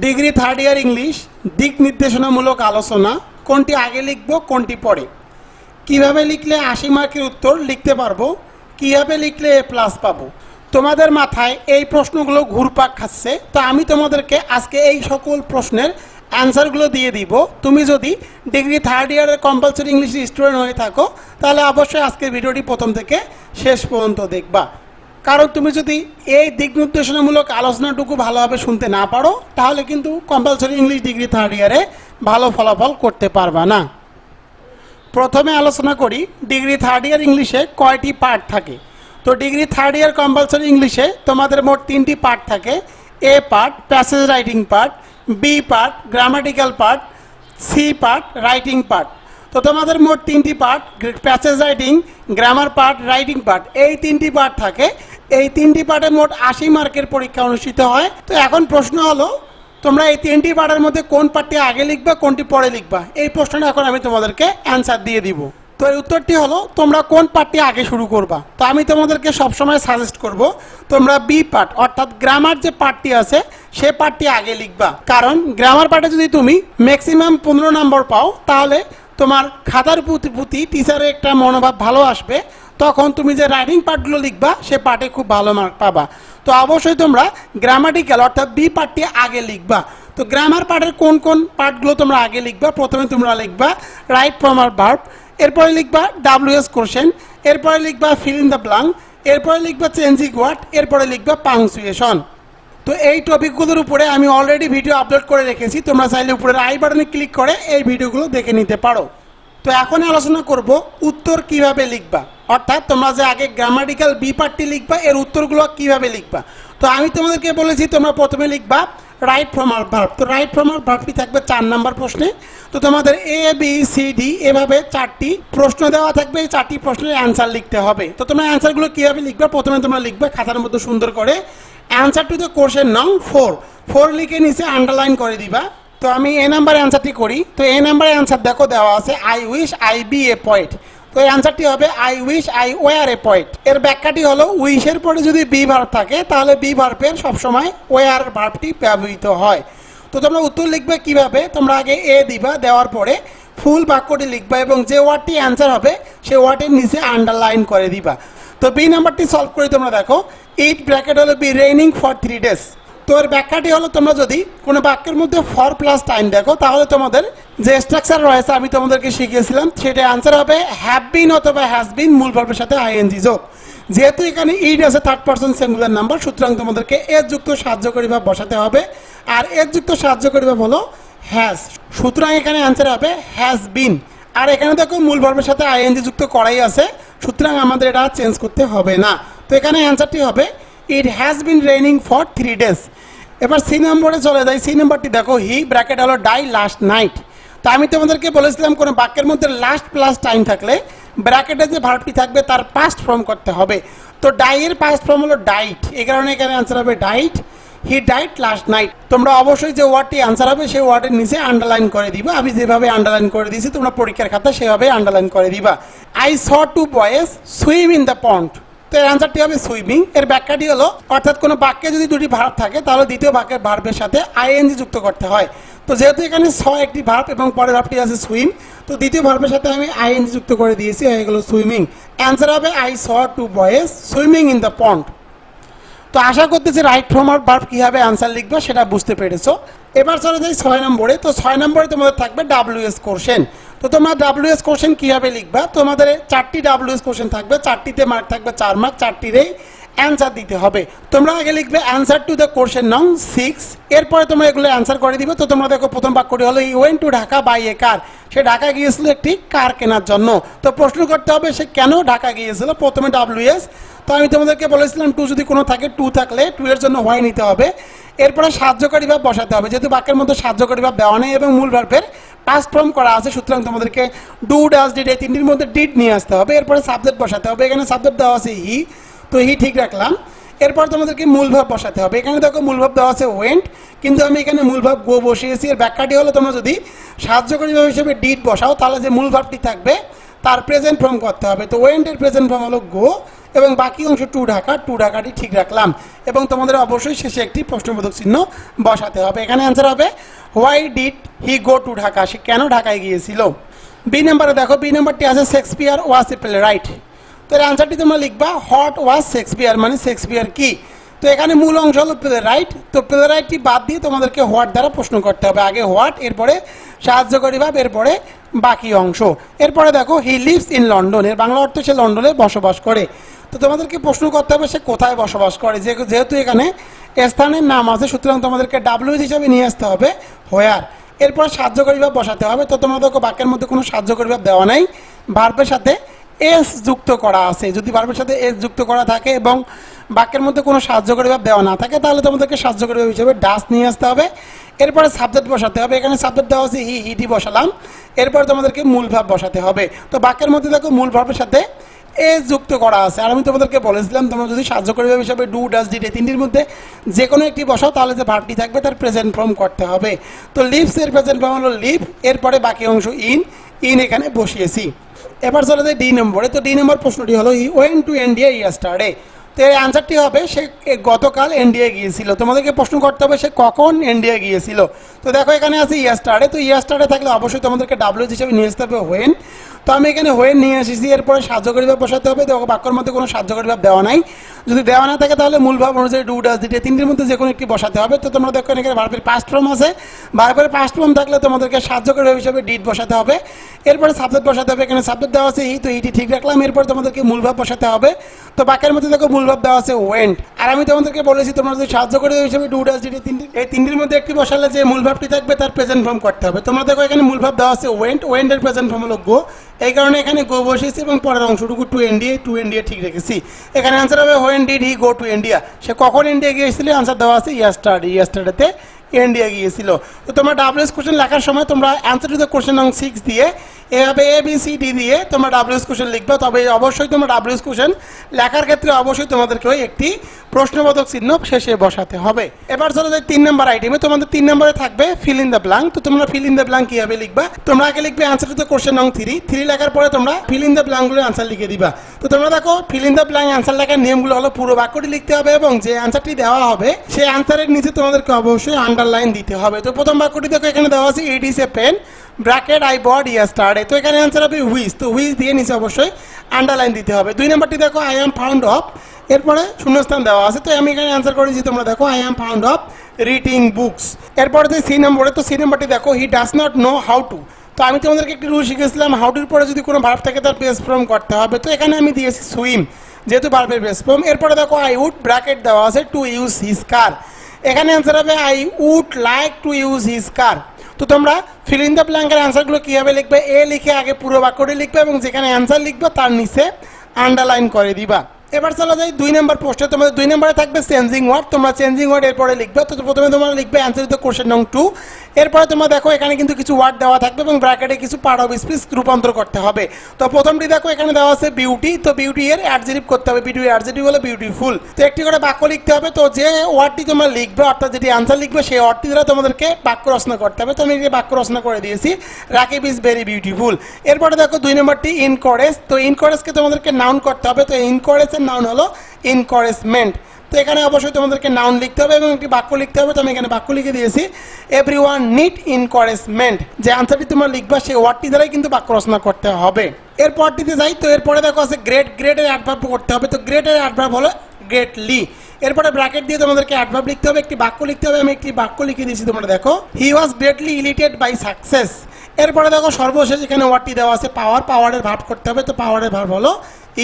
Degree third year English দিক নির্দেশনামূলক আলোচনা কোনটি আগে লিখব কোনটি পরে, কিভাবে লিখলে 80 মার্কের উত্তর লিখতে পারবো, কিভাবে লিখলে এ প্লাস পাবো। তোমাদের মাথায় এই প্রশ্নগুলো ঘুরপাক খাচ্ছে, তো আমি তোমাদেরকে আজকে এই সকল প্রশ্নের অ্যান্সারগুলো দিয়ে দিব। তুমি যদি ডিগ্রি থার্ড ইয়ারের কম্পালসরি ইংলিশ স্টুডেন্ট হয়ে থাকো তাহলে অবশ্যই আজকের ভিডিওটি প্রথম থেকে শেষ পর্যন্ত দেখবা, কারণ তুমি যদি এই দিক নির্দেশনামূলক আলোচনাটুকু ভালোভাবে শুনতে না পারো তাহলে কিন্তু কম্পালসরি ইংলিশ ডিগ্রি থার্ড ইয়ারে ভালো ফলাফল করতে পারবা না। প্রথমে আলোচনা করি ডিগ্রি থার্ড ইয়ার ইংলিশে কয়টি পার্ট থাকে। তো ডিগ্রি থার্ড ইয়ার কম্পালসরি ইংলিশে তোমাদের মোট 3টি পার্ট থাকে। A part passage writing part, B part grammatical part, C part writing part. তো তোমাদের মোট 3টি part passage writing, grammar part, writing part, এই 3টি পার্ট থাকে। এই 3টি পার্টে মোট 80 মার্কের পরীক্ষা অনুষ্ঠিত হয়। তো এখন প্রশ্ন হলো তোমরা এই 3টি পার্টের মধ্যে কোন পার্টটি আগে লিখবা কোনটি পরে লিখবা, এই প্রশ্নটা এখন আমি তোমাদেরকে অ্যান্সার দিয়ে দিব। তো এর উত্তরটি হলো তোমরা কোন পার্টটি আগে শুরু করবা। তো আমি তোমাদেরকে সবসময় সাজেস্ট করব তোমরা বি পার্ট অর্থাৎ গ্রামার যে পার্টটি আছে সে পার্টটি আগে লিখবা, কারণ গ্রামার পার্টে যদি তুমি ম্যাক্সিমাম 15 নম্বর পাও তাহলে তোমার খাতার প্রতি টিচারের একটা মনোভাব ভালো আসবে, তখন তুমি যে রাইটিং পার্টগুলো লিখবা সে পার্টে খুব ভালো মার্ক পাবা। তো অবশ্যই তোমরা গ্রামাটিক্যাল অর্থাৎ বি পার্টটি আগে লিখবা। তো গ্রামার পার্টের কোন কোন পার্টগুলো তোমরা আগে লিখবা, প্রথমে তোমরা লিখবা রাইট ফর্মাল ভার্ব, এরপরে লিখবা WH কোশ্চেন, এরপরে লিখবা ফিল ইন দ্য ব্ল্যাঙ্ক, এরপরে লিখবা চেঞ্জিং ওয়ার্ড, এরপরে লিখবা পাংচুয়েশন। তো এই টপিকগুলোর উপরে আমি অলরেডি ভিডিও আপলোড করে রেখেছি, তোমরা চাইলে উপরের আই বাটনে ক্লিক করে এই ভিডিওগুলো দেখে নিতে পারো। তো এখন আলোচনা করব উত্তর কিভাবে লিখবা, অর্থাৎ তোমরা যে আগে গ্রামাটিক্যাল বি পার্টটি লিখবা এর উত্তরগুলো কিভাবে লিখবা। তো আমি তোমাদেরকে বলেছি তোমরা প্রথমে লিখবা রাইট ফর্মাল ভার্ব। তো রাইট ফর্মাল ভার্বটি থাকবে 4 নম্বর প্রশ্নে। তো তোমাদের এ বি সি ডি এভাবে 4টি প্রশ্ন দেওয়া থাকবে, এই 4টি প্রশ্নের অ্যান্সার লিখতে হবে। তো তোমরা অ্যান্সারগুলো কীভাবে লিখবা, প্রথমে তোমরা লিখবে খাতার মধ্যে সুন্দর করে অ্যান্সার টু দ্য কোশ্চেন নং 4 লিখে নিচে আন্ডারলাইন করে দিবা। তো আমি এ নাম্বার অ্যান্সারটি করি। তো এ নাম্বার অ্যান্সার দেখো দেওয়া আছে I wish I be a poet. তো এই অ্যান্সারটি হবে I wish I were a poet. এর ব্যাখ্যাটি হলো উইশের পরে যদি বি ভার্ব থাকে তাহলে বি ভার্বের সবসময় ওয়ার ভার্বটি ব্যবহৃত হয়। তো তোমরা উত্তর লিখবে কিভাবে, তোমরা আগে এ দিবা, দেওয়ার পরে ফুল বাক্যটি লিখবা এবং যে ওয়ার্ডটি অ্যান্সার হবে সেই ওয়ার্ডের নিচে আন্ডারলাইন করে দিবা। তো বি নাম্বারটি সলভ করে তোমরা দেখো ইট ব্র্যাকেট হলো বি রেইনিং ফর 3 days। তো এর ব্যাখ্যাটি হলো তোমরা যদি কোনো বাক্যের মধ্যে ফর প্লাস টাইম দেখো তাহলে তোমাদের যে স্ট্রাকচার রয়েছে আমি তোমাদেরকে শিখিয়েছিলাম সেটা আনসার হবে হ্যাভ বিন অথবা হ্যাজ বিন মূল ভার্বের সাথে আইএনজি যোগ। যেহেতু এখানে ইট আছে থার্ড পারসন সিঙ্গুলার নাম্বার, সুতরাং তোমাদেরকে এর যুক্ত সাহায্যকারী ভাব বসাতে হবে, আর এর যুক্ত সাহায্যকারী ভাব হলো হ্যাজ, সুতরাং এখানে আনসার হবে হ্যাজ বিন। আর এখানে দেখো মূল ভার্বের সাথে আইএনজি যুক্ত করাই আছে, সুতরাং আমাদের এটা চেঞ্জ করতে হবে না। তো এখানে অ্যান্সারটি হবে it has been raining for 3 days। এবার সি নম্বরে চলে যাই। সি নম্বরটি দেখো হি ব্র্যাকেট হলো ডাই লাস্ট নাইট। তো আমি তোমাদেরকে বলেছিলাম কোনো বাক্যের মধ্যে লাস্ট প্লাস টাইম থাকলে ব্র্যাকেটে যে ভার্বটি থাকবে তার পাস্ট ফর্ম করতে হবে। তো ডাইয়ের পাস্ট ফর্ম হলো ডাইট, এই কারণে এখানে আনসার হবে ডাইট, হি ডাইট লাস্ট নাইট। তোমরা অবশ্যই যে ওয়ার্ডটি আনসার হবে সেই ওয়ার্ডের নিচে আন্ডারলাইন করে দিবা। আমি যেভাবে আন্ডারলাইন করে দিয়েছি তোমরা পরীক্ষার খাতায় সেভাবে আন্ডারলাইন করে দিবা। I saw 2 boys swim in the pond. তো এর আনসারটি হবে সুইমিং। এর ব্যাখ্যাটি হলো অর্থাৎ কোনো বাক্যে যদি 2টি ভার্ব থাকে তাহলে দ্বিতীয় বাক্যের ভার্বের সাথে আইএনজি যুক্ত করতে হয়। তো যেহেতু এখানে স একটি ভার্ব এবং পরের ভার্বটি আছে সুইম, তো দ্বিতীয় ভার্বের সাথে আমি আইএনজি যুক্ত করে দিয়েছি, হয়ে গেল সুইমিং। অ্যান্সার হবে I saw 2 boys swimming in the pond. তো আশা করতেছি রাইট ফর্মাল ভার্ব কীভাবে আনসার লিখবে সেটা বুঝতে পেরেছো। এবার চলে যাই 6 নম্বরে। তো 6 নম্বরে তোমাদের থাকবে WH কোশ্চেন। তো তোমরা WH কোশ্চেন কীভাবে লিখবা, তোমাদের 4টি WH কোশ্চেন থাকবে, 4টিতে মার্ক থাকবে 4 মার্ক, 4টিরেই অ্যান্সার দিতে হবে। তোমরা আগে লিখবে অ্যান্সার টু দ্য কোশ্চেন নং 6, এরপরে তোমরা এগুলো অ্যান্সার করে দিবে। তো তোমরা দেখো প্রথম বাক্যটি হলো ই ওয়েন্ট টু ঢাকা বাই এ কার। সে ঢাকা গিয়েছিল একটি কার কেনার জন্য। তো প্রশ্ন করতে হবে সে কেন ঢাকা গিয়েছিল, প্রথমে WH। তো আমি তোমাদেরকে বলেছিলাম টু যদি কোনো থাকে, টু থাকলে টু এর জন্য হোয়াই নিতে হবে, এরপরে সাহায্যকারী ভাব বসাতে হবে। যেহেতু বাক্যের মধ্যে সাহায্যকারী ভাব দেওয়া নেই এবং মূল ভার্বের পাস্ট ফর্ম করা আছে, সুতরাং তোমাদেরকে ডু ডাজ ডিড এই 3টির মধ্যে ডিড নিয়ে আসতে হবে, এরপরে সাবজেক্ট বসাতে হবে। এখানে সাবজেক্ট দেওয়া আছে হি, তো হি ঠিক রাখলাম। এরপর তোমাদেরকে মূল ভাব বসাতে হবে। এখানে দেখো মূল ভাব দেওয়া আছে ওয়েন্ট, কিন্তু আমি এখানে মূল ভাব গো বসিয়েছি। এর ব্যাখ্যাটি হলো তোমরা যদি সাহায্যকারী ভাব হিসেবে ডিড বসাও তাহলে যে মূল ভাবটি থাকবে তার প্রেজেন্ট ফর্ম করতে হবে। তো ওয়েন্টের প্রেজেন্ট ফর্ম হলো গো, এবং বাকি অংশ টু ঢাকাটি ঠিক রাখলাম এবং তোমাদের অবশ্যই শেষে একটি প্রশ্নবোধক চিহ্ন বসাতে হবে। এখানে অ্যান্সার হবে why did he go to Dhaka, সে কেন ঢাকায় গিয়েছিল। বি নাম্বারে দেখো, বি নাম্বারটি আছে Shakespeare was a playwright. তো এর অ্যান্সারটি তোমরা লিখবা হোয়াট ওয়াজ শেক্সপিয়ার, মানে শেক্সপিয়ার কি। তো এখানে মূল অংশ হলো প্লে রাইট, তো প্লে রাইটটি বাদ দিয়ে তোমাদেরকে হোয়াট দ্বারা প্রশ্ন করতে হবে। আগে হোয়াট, এরপরে সাহায্যকারী ভাব, এরপরে বাকি অংশ। এরপরে দেখো হি লিভস ইন লন্ডন, এর বাংলা অর্থ সে লন্ডনে বসবাস করে। তো তোমাদেরকে প্রশ্ন করতে হবে সে কোথায় বসবাস করে, যেহেতু এখানে স্থানের নাম আছে সুতরাং তোমাদেরকে ডাব্লিউ হিসাবে নিয়ে আসতে হবে হোয়ার। এরপর সাহায্যকারী ভাব বসাতে হবে। তো তোমরা দেখো বাক্যের মধ্যে কোনো সাহায্যকারী ভাব দেওয়া নাই, ভার্বের সাথে এস যুক্ত করা আছে। যদি ভার্বের সাথে এস যুক্ত করা থাকে এবং বাক্যের মধ্যে কোনো সাহায্যকারী ভাব দেওয়া না থাকে তাহলে তোমাদেরকে সাহায্যকারী ভাব হিসেবে ডাস নিয়ে আসতে হবে। এরপরে সাবজেক্ট বসাতে হবে। এখানে সাবজেক্ট দেওয়া আছে হি, হিটি বসালাম। এরপর তোমাদেরকে মূল ভাব বসাতে হবে। তো বাক্যের মধ্যে দেখো মূল ভাবের সাথে এস যুক্ত করা আছে। আর আমি তোমাদেরকে বলেছিলাম তোমরা যদি সাহায্যকারী ভাব হিসাবে ডু, ডাস, ডিড এই তিনটির মধ্যে যে কোনো একটি বসাও তাহলে যে ভার্বটি থাকবে তার প্রেজেন্ট ফর্ম করতে হবে। তো লিভস এর প্রেজেন্ট ফর্ম হলো লিভ, এরপরে বাকি অংশ ইন এখানে বসিয়েছি। এবার চলে যায় ডি নম্বরে। তো ডি নম্বর প্রশ্নটি হলো he went to India yesterday. তো এর অ্যান্সারটি হবে সে গতকাল ইন্ডিয়া গিয়েছিল। তোমাদেরকে প্রশ্ন করতে হবে সে কখন ইন্ডিয়া গিয়েছিল। তো দেখো এখানে আছে ইয়েস্টারডে, তো ইয়েস্টারডে থাকলে অবশ্যই তোমাদেরকে ডাব্লিউ হিসেবে নিয়ে আসতে হবে হোয়েন। তো আমি এখানে হোয়েন নিয়ে এসেছি। এরপরে সাহায্যকারী ভাব বসাতে হবে। দেখো বাক্যের মধ্যে কোনো সাহায্যকারী ভাব দেওয়া নাই, যদি দেওয়া না থাকে তাহলে মূল ভাব অনুযায়ী ডু, ডাস, ডিড তিনটির মধ্যে যে কোনো একটি বসাতে হবে। তো তোমরা দেখো এখানে ভার্বের পাস্ট ফর্ম আছে, ভার্বের পাস্ট ফর্ম থাকলে তোমাদেরকে সাহায্যকারী ভাব হিসেবে ডিড বসাতে হবে। এরপরে সাবজেক্ট বসাতে হবে। এখানে সাবজেক্ট দেওয়া আছে হি, তো হিটি ঠিক রাখলাম। এরপর তোমাদেরকে মূল ভাব বসাতে হবে। তো বাক্যের মধ্যে দেখো মূল ভাব দেওয়া আছে ওয়েন্ট। আর আমি তোমাদেরকে বলেছি তোমরা যদি সাহায্যকারী হিসেবে ডু, ডাস, ডিড এই তিনটির মধ্যে একটি বসালে যে মূল ভাবটি থাকবে তার প্রেজেন্ট ফর্ম করতে হবে। তোমরা দেখো এখানে মূল ভাব দেওয়া আছে ওয়েন্ট, ওয়েন্টের প্রেজেন্ট ফর্ম হলো গো, এই কারণে এখানে গো বসিয়েছি এবং পরের অংশটুকু টু ইন্ডিয়া ঠিক রেখেছি। এখানে অ্যান্সার হবে when did he go to India, সে কখন ইন্ডিয়া গিয়েছিল। অ্যান্সার দেওয়া আছে ইয়েস্টারডেতে ইন্ডিয়া গিয়েছিল। তো তোমরা ডাব্লিউএস কোশ্চেন লেখার সময় তোমরা অ্যান্সার টু দ্য কোশ্চেন নং 6 দিয়ে এভাবে ABCD দিয়ে তোমরা ডাব্লিউএস কোশ্চেন লিখবে। তবে অবশ্যই তোমরা ডাব্লিউএস কোশ্চেন লেখার ক্ষেত্রে অবশ্যই তোমাদেরকে একটি প্রশ্নবোধক চিহ্ন শেষে বসাতে হবে। এবার চলো যাই 3 নম্বর আইটেমে। তোমাদের 3 নম্বরে থাকবে ফিল ইন দ্য ব্ল্যাঙ্ক। তো তোমরা ফিল ইন দ্য ব্ল্যাঙ্ক কীভাবে লিখবা, তোমরা আগে লিখবে অ্যান্সার টু দ্য কোশ্চেন নং 3 লেখার পরে তোমরা ফিল ইন দ্য ব্ল্যাঙ্কগুলোর অ্যান্সার লিখে দিবা। তো তোমরা দেখো fill in the blank answer লেখার নিয়মগুলো হলো পুরো বাক্যটি লিখতে হবে এবং যে অ্যান্সারটি দেওয়া হবে সেই অ্যান্সারের নিচে তোমাদেরকে অবশ্যই আন্ডারলাইন দিতে হবে। তো প্রথম বাক্যটি দেখো এখানে দেওয়া আছে it is a pen bracket I bought yesterday. তো এখানে অ্যান্সার হবে হুইচ, তো হুইচ দিয়ে নিচে অবশ্যই আন্ডারলাইন দিতে হবে। 2 নম্বরটি দেখো আই অ্যাম ফাউন্ড অফ, এরপরে শূন্যস্থান দেওয়া আছে। তো আমি এখানে অ্যান্সার করেছি, তোমরা দেখো I am found of reading books. এরপরে যে সি নম্বরে, তো সি নম্বরটি দেখো he does not know how to. তো আমি তোমাদেরকে একটি রুল শিখেছিলাম হাউটির পরে যদি কোনো ভার্ব থাকে তার বেস ফর্ম করতে হবে। তো এখানে আমি দিয়েছি সুইম, যেহেতু ভার্বের বেস ফর্ম। এরপরে দেখো আই উড ব্র্যাকেট দেওয়া আছে টু ইউজ হিজ কার, এখানে অ্যান্সার হবে I would like to use his car. তো তোমরা ফিল ইন দ্য ব্ল্যাঙ্কের অ্যান্সারগুলো কীভাবে লিখবে, এ লিখে আগে পুরো বাক্যটি লিখবে এবং যেখানে অ্যান্সার লিখবে তার নিচে আন্ডারলাইন করে দিবা। এবার চলো যাই 2 নম্বর পোস্টে। তোমাদের 2 নম্বরে থাকবে চেঞ্জিং ওয়ার্ড। তোমরা চেঞ্জিং ওয়ার্ড এরপরে লিখবে। তো প্রথমে তোমরা লিখবে অ্যান্সার টু কোশ্চেন নং 2। এরপরে তোমরা দেখো এখানে কিন্তু কিছু ওয়ার্ড দেওয়া থাকবে এবং ব্র্যাকেটে কিছু পার্ট অফ স্পিচ রূপান্তর করতে হবে। তো প্রথমটি দেখো এখানে দেওয়া আছে বিউটি, তো বিউটি এর অ্যাডজেক্টিভ করতে হবে, বিউটি অ্যাডজেক্টিভ হলো বিউটিফুল। তো একটি করে বাক্য লিখতে হবে। তো যে ওয়ার্ডটি তোমরা লিখবে অর্থাৎ যেটি অ্যান্সার লিখবে সেই ওয়ার্ডটি দ্বারা তোমাদেরকে বাক্য রচনা করতে হবে। তো আমি এই বাক্য রচনা করে দিয়েছি রাকিব ইজ ভেরি বিউটিফুল। এরপরে দেখো 2 নম্বরটি ইনকরেজ। তো ইনকরেজকে তোমাদেরকে নাউন করতে হবে। তো ইনকরেজের নাউন হলো এনকারেজমেন্ট। তো এখানে অবশ্যই তোমাদেরকে নাউন লিখতে হবে এবং একটি বাক্য লিখতে হবে। তো আমি এখানে বাক্য লিখে দিয়েছি এভরিওয়ান নিড এনকারেজমেন্ট। যে আনসারটি তোমরা লিখবা সেই ওয়ার্ডটি দ্বারাই কিন্তু বাক্য রচনা করতে হবে। এরপরটিতে যাই। তো এরপরে দেখো আছে গ্রেট, গ্রেটের অ্যাডভার্ব করতে হবে। তো গ্রেটের অ্যাডভার্ব হলো গ্রেটলি। এরপরে ব্র্যাকেট দিয়ে তোমাদেরকে অ্যাডভার্ব লিখতে হবে, একটি বাক্য লিখতে হবে। আমি একটি বাক্য লিখে দিয়েছি, তোমরা দেখো হি ওয়াজ গ্রেটলি ইলিটেড বাই সাকসেস। এরপরে দেখো সর্বশেষ এখানে ওয়ার্ডটি দেওয়া আছে পাওয়ার, পাওয়ারের ভার্ব করতে হবে। তো পাওয়ারের ভার্ব হলো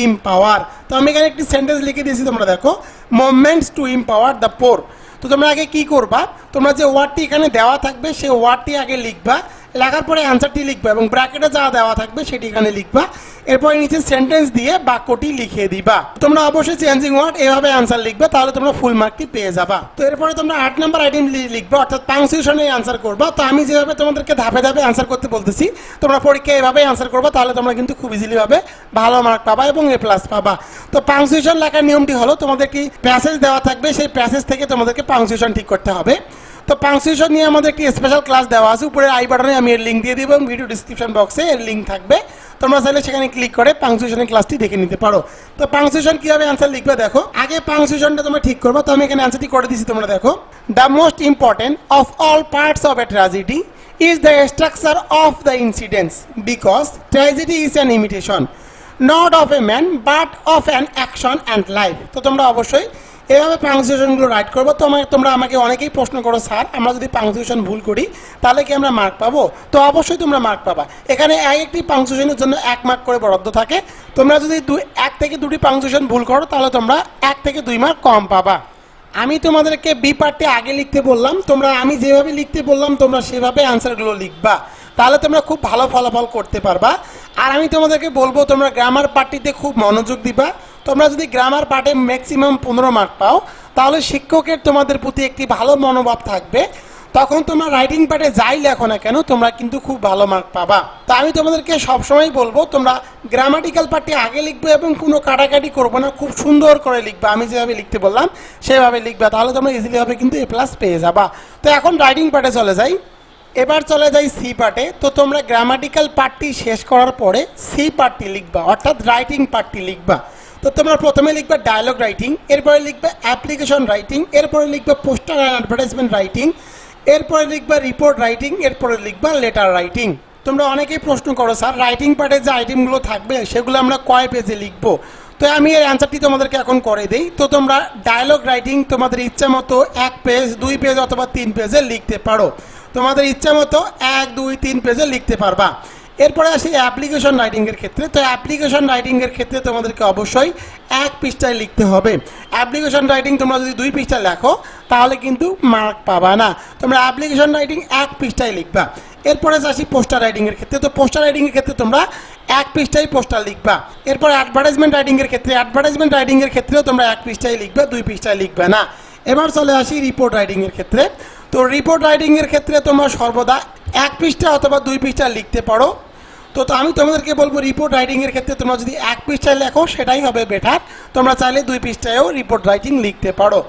ইমপাওয়ার। তো আমি এখানে একটি সেন্টেন্স লিখে দিয়েছি, তোমরা দেখো মুভমেন্টস টু ইমপাওয়ার দ্য পোর। তো তোমরা আগে কি করবা, তোমরা যে ওয়ার্ডটি এখানে দেওয়া থাকবে সেই ওয়ার্ডটি আগে লিখবা, লেখার পরে অ্যান্সারটি লিখবা এবং ব্র্যাকেটে যা দেওয়া থাকবে সেটি এখানে লিখবা। এরপরে নিচে সেন্টেন্স দিয়ে বাক্যটি লিখে দিবা। তোমরা অবশ্যই চেঞ্জিং ওয়ার্ড এভাবে অ্যান্সার লিখবে, তাহলে তোমরা ফুল মার্কটি পেয়ে যাবা। তো এরপরে তোমরা 8 নম্বর আইটেম লিখবে, অর্থাৎ পাংচুয়েশনে অ্যান্সার করবা। তো আমি যেভাবে তোমাদেরকে ধাপে ধাপে অ্যান্সার করতে বলতেছি তোমরা পরীক্ষায় এভাবেই অ্যান্সার করবা, তাহলে তোমরা কিন্তু খুব ইজিলিভাবে ভালো মার্ক পাবা এবং A+ পাবা। তো পাংচুয়েশন লেখার নিয়মটি হলো তোমাদের কি প্যাসেজ দেওয়া থাকবে, সেই প্যাসেজ থেকে তোমাদেরকে পাংচুয়েশন ঠিক করতে হবে। তো পাংচুয়েশন নিয়ে আমাদের একটি স্পেশাল ক্লাস দেওয়া আছে, উপরে আই বাটনে আমি এর লিঙ্ক দিয়ে দিব এবং ভিডিও ডিসক্রিপশন বক্সে এর লিঙ্ক থাকবে। তোমরা চাইলে সেখানে ক্লিক করে পাংচুয়েশনের ক্লাসটি দেখে নিতে পারো। তো পাংচুয়েশন কীভাবে অ্যান্সার লিখবে দেখো, আগে পাংচুয়েশনটা তোমরা ঠিক করবো। তো আমি এখানে অ্যান্সারটি করে দিচ্ছি, তোমরা দেখো। The most important of all parts of a tragedy is the structure of the incidents because tragedy is an imitation not of a man but of an action and life। তো তোমরা অবশ্যই এভাবে পাংচুয়েশনগুলো রাইট করবো। তোমরা আমাকে অনেকেই প্রশ্ন করো, স্যার আমরা যদি পাংচুয়েশন ভুল করি তাহলে কি আমরা মার্ক পাবো? তো অবশ্যই তোমরা মার্ক পাবা। এখানে একটি পাংচুয়েশনের জন্য 1 মার্ক করে বরাদ্দ থাকে। তোমরা যদি 1 থেকে 2টি পাংচুয়েশন ভুল করো তাহলে তোমরা 1 থেকে 2 মার্ক কম পাবা। আমি তোমাদেরকে বি পার্টটি আগে লিখতে বললাম, তোমরা আমি যেভাবে লিখতে বললাম তোমরা সেভাবে অ্যান্সারগুলো লিখবা, তাহলে তোমরা খুব ভালো ফলাফল করতে পারবা। আর আমি তোমাদেরকে বলবো তোমরা গ্রামার পার্টটিতে খুব মনোযোগ দিবা। তোমরা যদি গ্রামার পার্টে ম্যাক্সিমাম 15 মার্ক পাও তাহলে শিক্ষকের তোমাদের প্রতি একটি ভালো মনোভাব থাকবে, তখন তোমরা রাইটিং পার্টে যাই লেখো না কেন তোমরা কিন্তু খুব ভালো মার্ক পাবা। তো আমি তোমাদেরকে সবসময় বলবো তোমরা গ্রামাটিক্যাল পার্টটি আগে লিখবে এবং কোনো কাটাকাটি করবো না, খুব সুন্দর করে লিখবে। আমি যেভাবে লিখতে বললাম সেভাবে লিখবে, তাহলে তোমরা ইজিলি হবে কিন্তু A+ পেয়ে যাবা। তো এখন রাইটিং পার্টে চলে যাই। এবার চলে যাই সি পার্টে। তো তোমরা গ্রামাটিক্যাল পার্টটি শেষ করার পরে সি পার্টটি লিখবা, অর্থাৎ রাইটিং পার্টটি লিখবা। তো তোমরা প্রথমে লিখবে ডায়লগ রাইটিং, এরপরে লিখবে অ্যাপ্লিকেশন রাইটিং, এরপরে লিখবে পোস্টার অ্যান্ড অ্যাডভার্টাইজমেন্ট রাইটিং, এরপরে লিখবা রিপোর্ট রাইটিং, এরপরে লিখবা লেটার রাইটিং। তোমরা অনেকেই প্রশ্ন করো, স্যার রাইটিং পার্টে যে আইটেমগুলো থাকবে সেগুলো আমরা কয় পেজে লিখবো? তো আমি এর অ্যান্সারটি তোমাদেরকে এখন করে দিই। তো তোমরা ডায়লগ রাইটিং তোমাদের ইচ্ছা মতো 1 পেজ, 2 পেজ অথবা 3 পেজে লিখতে পারো। তোমাদের ইচ্ছা মতো 1, 2, 3 পেজে লিখতে পারবা। এরপরে আসি অ্যাপ্লিকেশন রাইটিংয়ের ক্ষেত্রে। তো অ্যাপ্লিকেশন রাইটিংয়ের ক্ষেত্রে তোমাদেরকে অবশ্যই 1 পৃষ্ঠায় লিখতে হবে। অ্যাপ্লিকেশন রাইটিং তোমরা যদি 2 পৃষ্ঠা লেখো তাহলে কিন্তু মার্ক পাবা না। তোমরা অ্যাপ্লিকেশন রাইটিং 1 পৃষ্ঠায় লিখবা। এরপরে আসি পোস্টার রাইটিংয়ের ক্ষেত্রে। তো পোস্টার রাইটিংয়ের ক্ষেত্রে তোমরা 1 পৃষ্ঠায় পোস্টার লিখবা। এরপর অ্যাডভার্টাইজমেন্ট রাইটিংয়ের ক্ষেত্রে অ্যাডভার্টাইজমেন্ট রাইটিংয়ের ক্ষেত্রেও তোমরা 1 পৃষ্ঠায় লিখবে, 2 পৃষ্ঠায় লিখবে না। এবার চলে আসি রিপোর্ট রাইটিংয়ের ক্ষেত্রে। তো রিপোর্ট রাইটিংয়ের ক্ষেত্রে তোমরা সর্বদা 1 পৃষ্ঠা অথবা 2 পৃষ্ঠা লিখতে পারো। তো আমি তোমাদেরকে বলবো রিপোর্ট রাইটিংয়ের ক্ষেত্রে তোমরা যদি 1 পৃষ্ঠায় লেখো সেটাই হবে বেটার। তোমরা চাইলে 2 পৃষ্ঠায়ও রিপোর্ট রাইটিং লিখতে পারো।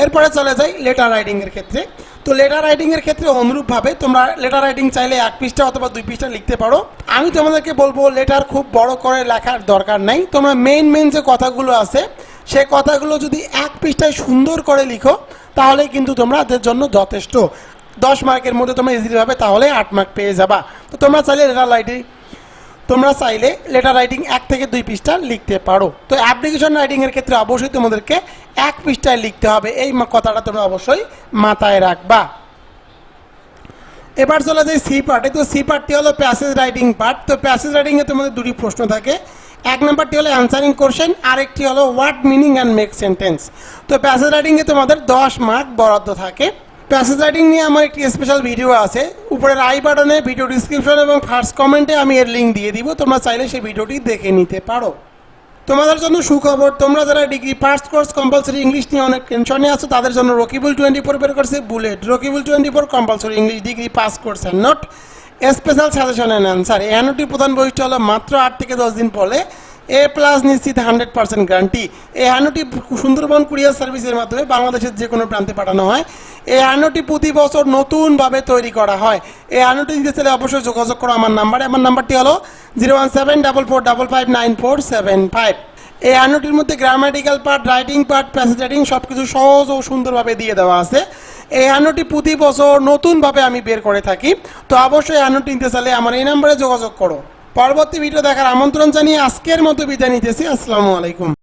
এরপরে চলে যাই লেটার রাইটিংয়ের ক্ষেত্রে। তো লেটার রাইটিংয়ের ক্ষেত্রে অনুরূপভাবে তোমরা লেটার রাইটিং চাইলে 1 পৃষ্ঠা অথবা 2 পৃষ্ঠা লিখতে পারো। আমি তোমাদেরকে বলবো লেটার খুব বড় করে লেখার দরকার নাই। তোমরা মেইন যে কথাগুলো আছে সেই কথাগুলো যদি 1 পৃষ্ঠায় সুন্দর করে লিখো তাহলে কিন্তু তোমাদের জন্য যথেষ্ট। 10 মার্কের মধ্যে তোমরা ইজিলিভাবে তাহলে 8 মার্ক পেয়ে যাবা। তো তোমরা চাইলে লেটার রাইটিং 1 থেকে 2 পৃষ্ঠা লিখতে পারো। তো অ্যাপ্লিকেশন রাইটিংয়ের ক্ষেত্রে অবশ্যই তোমাদেরকে 1 পৃষ্ঠায় লিখতে হবে, এই কথাটা তোমরা অবশ্যই মাথায় রাখবা। এবার চলে যাই সি পার্টে। তো সি পার্টটি হলো প্যাসেজ রাইটিং পার্ট। তো প্যাসেজ রাইটিংয়ে তোমাদের 2টি প্রশ্ন থাকে। 1 নম্বরটি হলো অ্যান্সারিং কোশ্চেন, আরেকটি হলো what meaning and make sentence. তো প্যাসেজ রাইটিংয়ে তোমাদের 10 মার্ক বরাদ্দ থাকে। প্যাসেজ রাইটিং নিয়ে আমার একটি স্পেশাল ভিডিও আছে, উপরের আই বাটনে, ভিডিও ডিসক্রিপশন এবং ফার্স্ট কমেন্টে আমি এর লিঙ্ক দিয়ে দিব, তোমরা চাইলে সেই ভিডিওটি দেখে নিতে পারো। তোমাদের জন্য সুখবর, তোমরা যারা degree first course compulsory English নিয়ে অনেক টেনশনে আছো তাদের জন্য রকিবুল 24 বের করছে bullet Rakibul 24 compulsory English degree pass course and note special suggestion and answer. এই হ্যান্ডটির প্রধান বৈশিষ্ট্য হলো মাত্র 8 থেকে 10 দিন পরে A+ নিশ্চিত 100% গ্যারান্টি। এই হ্যান্ডটি সুন্দরবন কুরিয়ার সার্ভিসের মাধ্যমে বাংলাদেশের যে কোনো প্রান্তে পাঠানো হয়। এই হ্যান্ডটি প্রতি বছর নতুনভাবে তৈরি করা হয়। এই হ্যান্ডটি নিতে চাইলে অবশ্যই যোগাযোগ করো আমার নাম্বারে। আমার নাম্বারটি হলো 01744559475। এই হ্যান্ডটির মধ্যে grammatical part, writing part, passage writing সব কিছু সহজ ও সুন্দরভাবে দিয়ে দেওয়া আছে। এই হ্যান্ডটি প্রতি বছর নতুনভাবে আমি বের করে থাকি। তো অবশ্যই হ্যান্ডটি নিতে চাইলে আমার এই নাম্বারে যোগাযোগ করো। পরবর্তী ভিডিও দেখার আমন্ত্রণ জানিয়ে আজকের মতো বিদায় নিতেছি। আসসালামু আলাইকুম।